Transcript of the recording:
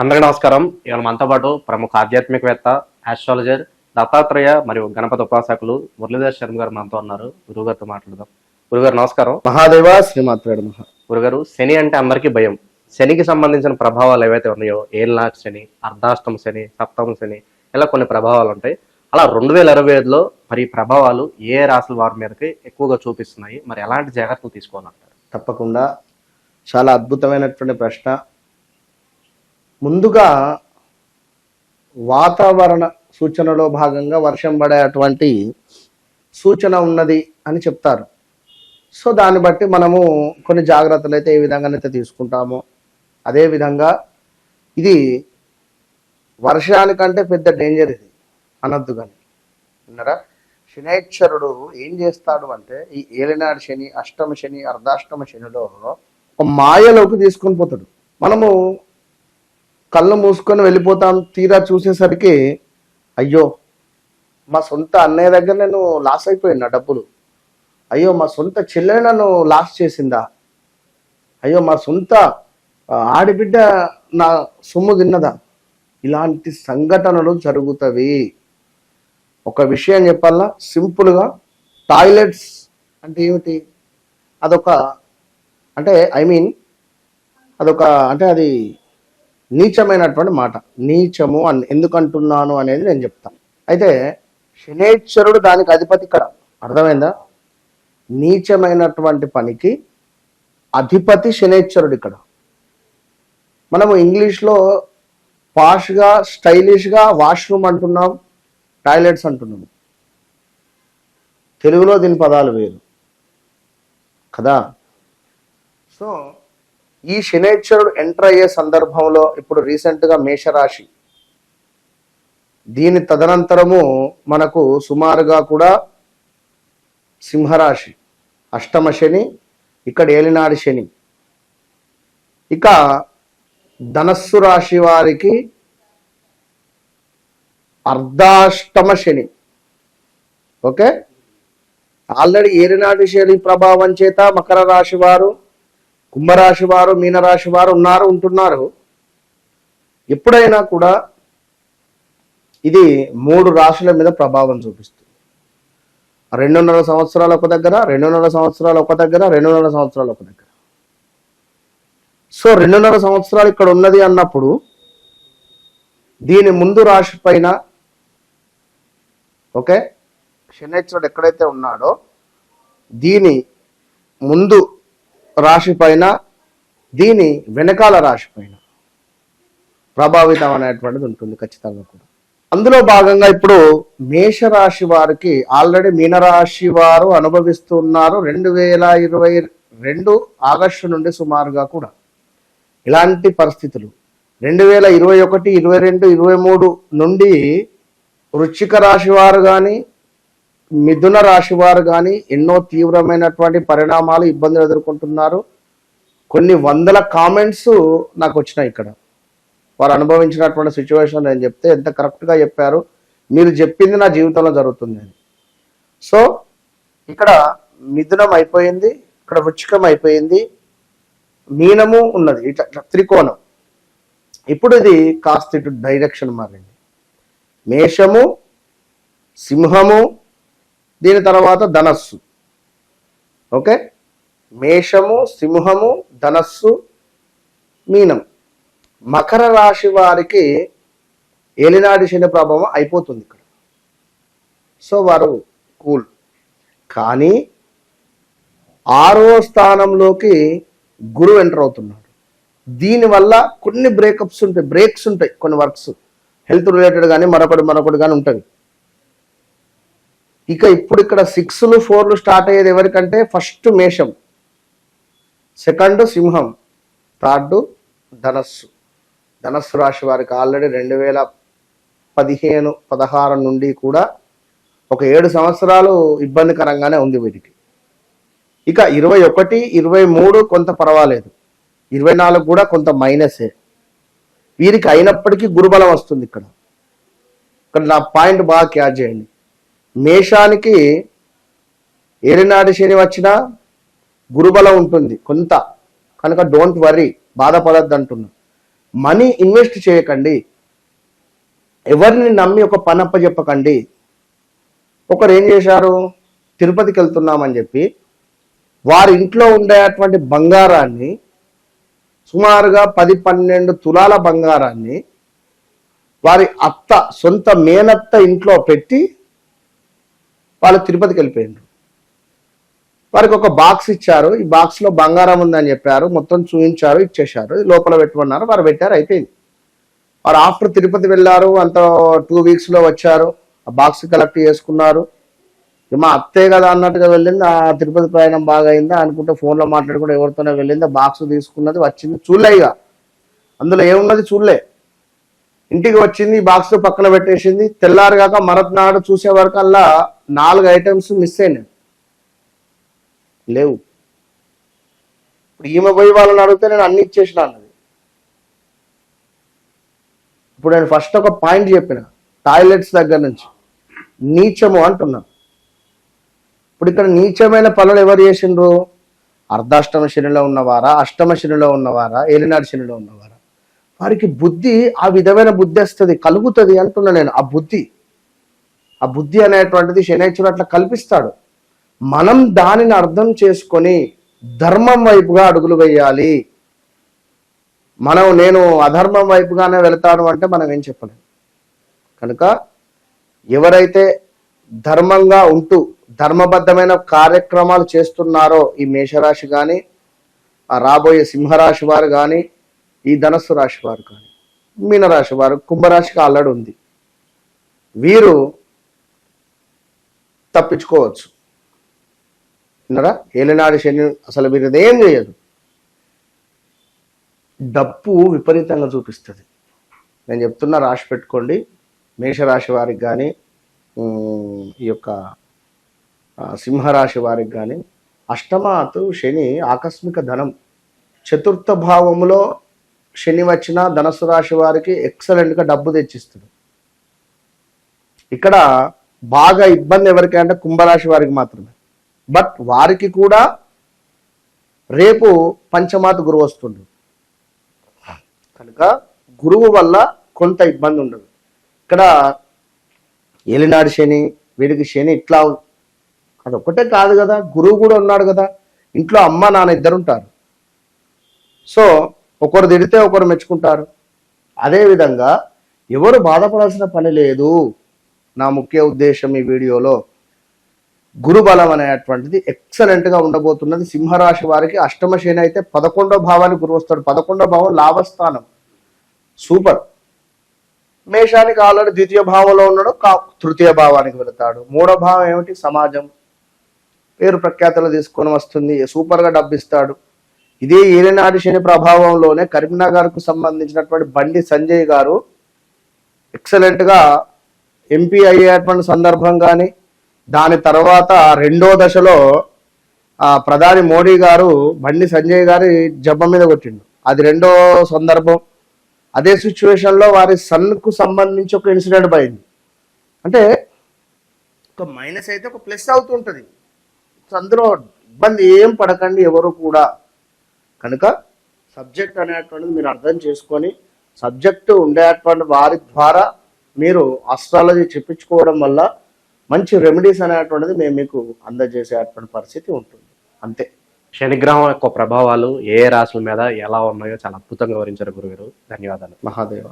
అందరికీ నమస్కారం. ఇవాళ మనతో పాటు ప్రముఖ ఆధ్యాత్మికవేత్త, ఆస్ట్రాలజర్, దత్తాత్రేయ మరియు గణపతి ఉపాసకులు మురళీధర్ శర్మ గారు మనతో ఉన్నారు. గురుగారితో మాట్లాడదాం. గురుగారు నమస్కారం. మహాదేవ శ్రీమాత్రేడు మహా. గురుగారు, శని అంటే అందరికీ భయం. శనికి సంబంధించిన ప్రభావాలు ఏవైతే ఉన్నాయో, ఏళ్ళనాటి శని, అర్ధాష్టమ శని, సప్తమ శని, ఇలా కొన్ని ప్రభావాలు ఉంటాయి. అలా 2025లో మరి ఈ ప్రభావాలు ఏ రాశుల వారి మీదకి ఎక్కువగా చూపిస్తున్నాయి, మరి ఎలాంటి జాగ్రత్తలు తీసుకోవాలంటారు? తప్పకుండా చాలా అద్భుతమైనటువంటి ప్రశ్న. ముందుగా వాతావరణ సూచనలో భాగంగా వర్షం పడేటువంటి సూచన ఉన్నది అని చెప్తారు. సో దాన్ని బట్టి మనము కొన్ని జాగ్రత్తలు అయితే ఏ విధంగానైతే తీసుకుంటామో అదేవిధంగా ఇది వర్షానికంటే పెద్ద డేంజర్ ఇది అనద్దు. కానీ విన్నారా, శనైశ్వరుడు ఏం చేస్తాడు అంటే ఈ ఏలినాడు శని, అష్టమ శని, అర్ధాష్టమ శనిలో ఒక మాయలోకి తీసుకొని పోతాడు. మనము కళ్ళు మూసుకొని వెళ్ళిపోతాం, తీరా చూసేసరికి అయ్యో మా సొంత అన్నయ్య దగ్గర నేను లాస్ అయిపోయినా డబ్బులు, అయ్యో మా సొంత చెల్లె నన్ను లాస్ చేసిందా, అయ్యో మా సొంత ఆడిబిడ్డ నా సొమ్ము తిన్నదా, ఇలాంటి సంఘటనలు జరుగుతవి. ఒక విషయం చెప్పాలా సింపుల్గా, టాయిలెట్స్ అంటే ఏమిటి, అదొక అంటే అదొక అది నీచమైనటువంటి మాట. నీచము అని ఎందుకు అంటున్నాను అనేది నేను చెప్తాను. అయితే శనేశ్వరుడు దానికి అధిపతి ఇక్కడ, అర్థమైందా? నీచమైనటువంటి పనికి అధిపతి శనేశ్వరుడు ఇక్కడ. మనము ఇంగ్లీష్లో పాష్గా స్టైలిష్గా వాష్రూమ్ అంటున్నాం, టాయిలెట్స్ అంటున్నాం. తెలుగులో దీని పదాలు వేరు కదా. సో ఈ శనేశ్వరుడు ఎంటర్ అయ్యే సందర్భంలో ఇప్పుడు రీసెంట్గా మేషరాశి, దీని తదనంతరము మనకు సుమారుగా కూడా సింహరాశి, అష్టమ శని, ఇక్కడ ఏలినాడి శని, ఇక ధనస్సు రాశి వారికి అర్ధాష్టమ శని. ఓకే, ఆల్రెడీ ఏలినాటి శని ప్రభావం చేత మకర రాశి వారు, కుంభరాశి వారు, మీనరాశి వారు ఉంటున్నారు. ఎప్పుడైనా కూడా ఇది 3 రాశుల మీద ప్రభావం చూపిస్తుంది. 2.5 సంవత్సరాలు ఒక దగ్గర, 2.5 సంవత్సరాలు ఒక దగ్గర, 2.5 సంవత్సరాలు ఒక దగ్గర. సో 2.5 సంవత్సరాలు ఇక్కడ ఉన్నది అన్నప్పుడు దీని ముందు రాశి పైన, ఓకే, శనేశ్వరుడు ఎక్కడైతే ఉన్నాడో దీని ముందు రాశి పైన, దీని వెనకాల రాశి పైన ప్రభావితం అనేటువంటిది ఉంటుంది ఖచ్చితంగా కూడా. అందులో భాగంగా ఇప్పుడు మేషరాశి వారికి ఆల్రెడీ మీనరాశి వారు అనుభవిస్తున్నారు 2022 ఆగస్టు నుండి సుమారుగా కూడా ఇలాంటి పరిస్థితులు. 2021, 22, 23 నుండి వృశ్చిక రాశి వారు కానీ, మిథున రాశి వారు కానీ ఎన్నో తీవ్రమైనటువంటి పరిణామాలు, ఇబ్బందులు ఎదుర్కొంటున్నారు. కొన్ని వందల కామెంట్స్ నాకు వచ్చినాయి ఇక్కడ, వారు అనుభవించినటువంటి సిచ్యువేషన్ నేను చెప్తే ఎంత కరెక్ట్గా చెప్పారు, మీరు చెప్పింది నా జీవితంలో జరుగుతుంది అని. సో ఇక్కడ మిథునం అయిపోయింది, ఇక్కడ వృశ్చికం అయిపోయింది, మీనము ఉన్నది, ఇట్లా త్రికోణం. ఇప్పుడు ఇది కాస్త ఇటు డైరెక్షన్ మారింది. మేషము, సింహము, దీని తర్వాత ధనస్సు. ఓకే, మేషము, సింహము, ధనస్సు, మీనం. మకర రాశి వారికి ఏలినాడి శని ప్రభావం అయిపోతుంది ఇక్కడ. సో వారు కూల్. కానీ 6వ స్థానంలోకి గురువు ఎంటర్ అవుతున్నాడు. దీనివల్ల కొన్ని బ్రేక్స్ ఉంటాయి, కొన్ని వర్క్స్ హెల్త్ రిలేటెడ్ కానీ మరొకటి కానీ ఉంటుంది. ఇక ఇప్పుడు ఇక్కడ 6లు 4లు స్టార్ట్ అయ్యేది ఎవరికంటే ఫస్ట్ మేషం, సెకండ్ సింహం, థర్డ్ ధనస్సు రాశి వారికి ఆల్రెడీ 2015, 16 నుండి కూడా ఒక 7 సంవత్సరాలు ఇబ్బందికరంగానే ఉంది వీటికి. ఇక 21, 23 కొంత పర్వాలేదు, 24 కూడా కొంత మైనసే వీరికి. అయినప్పటికీ గురుబలం వస్తుంది ఇక్కడ. నా పాయింట్ బాగా క్యాచ్ చేయండి. మేషానికి ఏలినాటి శని వచ్చినా గురుబలం ఉంటుంది కొంత, కనుక డోంట్ వరీ, బాధపడద్దు అంటున్నా. మనీ ఇన్వెస్ట్ చేయకండి, ఎవరిని నమ్మి ఒక పని అప్పచెప్పకండి. ఒకరు ఏం చేశారు, తిరుపతికి వెళ్తున్నామని చెప్పి వారి ఇంట్లో ఉండేటువంటి బంగారాన్ని సుమారుగా 10-12 తులాల బంగారాన్ని వారి అత్త, సొంత మేనత్త ఇంట్లో పెట్టి వాళ్ళు తిరుపతికి వెళ్ళిపోయిండ్రు. వారికి ఒక బాక్స్ ఇచ్చారు, ఈ బాక్స్ లో బంగారం ఉందని చెప్పారు, మొత్తం చూపించారు, ఇచ్చేశారు, లోపల పెట్టమన్నారు, వారు పెట్టారు, అయిపోయింది. వారు ఆఫ్టర్ తిరుపతి వెళ్ళారు, అంత 2 weeks లో వచ్చారు, ఆ బాక్స్ కలెక్ట్ చేసుకున్నారు. మా అత్తే కదా అన్నట్టుగా వెళ్ళింది, ఆ తిరుపతి ప్రయాణం బాగా అయిందా అనుకుంటే ఫోన్లో మాట్లాడుకుంటే ఎవరితోనే వెళ్ళింది, ఆ బాక్స్ తీసుకున్నది, వచ్చింది, చూడలే, ఇక అందులో ఏమున్నది చూడలే, ఇంటికి వచ్చింది, ఈ బాక్స్ పక్కన పెట్టేసింది. తెల్లారుగాక మరొకనాడు చూసే వరకు అలా 4 items మిస్ అయినాయి, లేవు. ఇప్పుడు ఈమె పోయి వాళ్ళని అడిగితే నేను అన్ని ఇచ్చేసిన అన్నది. ఇప్పుడు నేను ఫస్ట్ ఒక పాయింట్ చెప్పిన, టాయిలెట్స్ దగ్గర నుంచి నీచము అంటున్నా. ఇప్పుడు ఇక్కడ నీచమైన పనులు ఎవరు చేసిండ్రు? అర్ధాష్టమ శనిలో ఉన్నవారా, అష్టమ శనిలో ఉన్నవారా, ఏలినాడు శనిలో ఉన్నవారా? వారికి బుద్ధి, ఆ విధమైన బుద్ధి వస్తుంది, కలుగుతుంది అంటున్నా నేను. ఆ బుద్ధి అనేటువంటిది శనైశ్వరుడు అట్లా కల్పిస్తాడు. మనం దానిని అర్థం చేసుకొని ధర్మం వైపుగా అడుగులు వేయాలి. నేను అధర్మం వైపుగానే వెళతాను అంటే మనం ఏం చెప్పలేం. కనుక ఎవరైతే ధర్మంగా ఉంటూ ధర్మబద్ధమైన కార్యక్రమాలు చేస్తున్నారో, ఈ మేషరాశి కానీ, ఆ రాబోయే సింహరాశి వారు కానీ, ఈ ధనస్సు రాశి వారు కానీ, మీనరాశి వారు, కుంభరాశికి ఆల్రెడీ ఉంది, వీరు తప్పించుకోవచ్చు. విన్నారా? ఏలినాడు శని అసలు వీరిది ఏం చేయదు, డప్పు విపరీతంగా చూపిస్తుంది. నేను చెప్తున్నా, రాసి పెట్టుకోండి. మేషరాశి వారికి కానీ, ఈ యొక్క సింహరాశి వారికి కానీ అష్టమాతు శని ఆకస్మిక ధనం, చతుర్థ భావములో శని వచ్చిన ధనస్సు రాశి వారికి ఎక్సలెంట్గా డబ్బు తెచ్చిస్తుంది. ఇక్కడ బాగా ఇబ్బంది ఎవరికంటే కుంభరాశి వారికి మాత్రమే. బట్ వారికి కూడా రేపు పంచమాత గురువు వస్తుంది కనుక గురువు వల్ల కొంత ఇబ్బంది ఉండదు. ఇక్కడ ఏలినాడు శని, వీడికి శని ఇట్లా అదొక్కటే కాదు కదా, గురువు కూడా ఉన్నాడు కదా, ఇంట్లో అమ్మ నాన్న ఇద్దరు ఉంటారు. సో ఒకరు తిడితే ఒకరు మెచ్చుకుంటారు. అదేవిధంగా ఎవరు బాధపడాల్సిన పని లేదు. నా ముఖ్య ఉద్దేశం ఈ వీడియోలో గురుబలం అనేటువంటిది ఎక్సలెంట్గా ఉండబోతున్నది. సింహరాశి వారికి అష్టమ శని అయితే 11వ భావానికి గురువు వస్తాడు. 11వ భావం లాభస్థానం, సూపర్. మేషానికి ఆల్రెడీ ద్వితీయ భావంలో ఉన్నాడు, తృతీయ భావానికి వెళతాడు. 3వ భావం ఏమిటి? సమాజం, పేరు ప్రఖ్యాతలు తీసుకొని వస్తుంది, సూపర్గా డబ్బిస్తాడు. ఇదే ఏలినాటి శని ప్రభావంలోనే కరీంనగర్కు సంబంధించినటువంటి బండి సంజయ్ గారు ఎక్సలెంట్గా ఎంపీ అయ్యేటువంటి సందర్భం కానీ, దాని తర్వాత 2వ దశలో ప్రధాని మోడీ గారు బండి సంజయ్ గారి జబ్బ మీద కొట్టిండు, అది 2వ సందర్భం. అదే సిచ్యువేషన్లో వారి సన్కు సంబంధించి ఒక ఇన్సిడెంట్ పోయింది. అంటే ఒక మైనస్ అయితే ఒక ప్లస్ అవుతుంటుంది. అందులో ఇబ్బంది ఏం పడకండి ఎవరు కూడా. కనుక సబ్జెక్ట్ అనేటువంటిది మీరు అర్థం చేసుకొని, సబ్జెక్టు ఉండేటువంటి వారి ద్వారా మీరు ఆస్ట్రాలజీ చెప్పించుకోవడం వల్ల మంచి రెమెడీస్ అనేటువంటిది మేము మీకు అందజేసేటువంటి పరిస్థితి ఉంటుంది. అంతే. శనిగ్రహం యొక్క ప్రభావాలు ఏ రాశుల మీద ఎలా ఉన్నాయో చాలా అద్భుతంగా వివరించారు గురుగారు. ధన్యవాదాలు. మహాదేవ.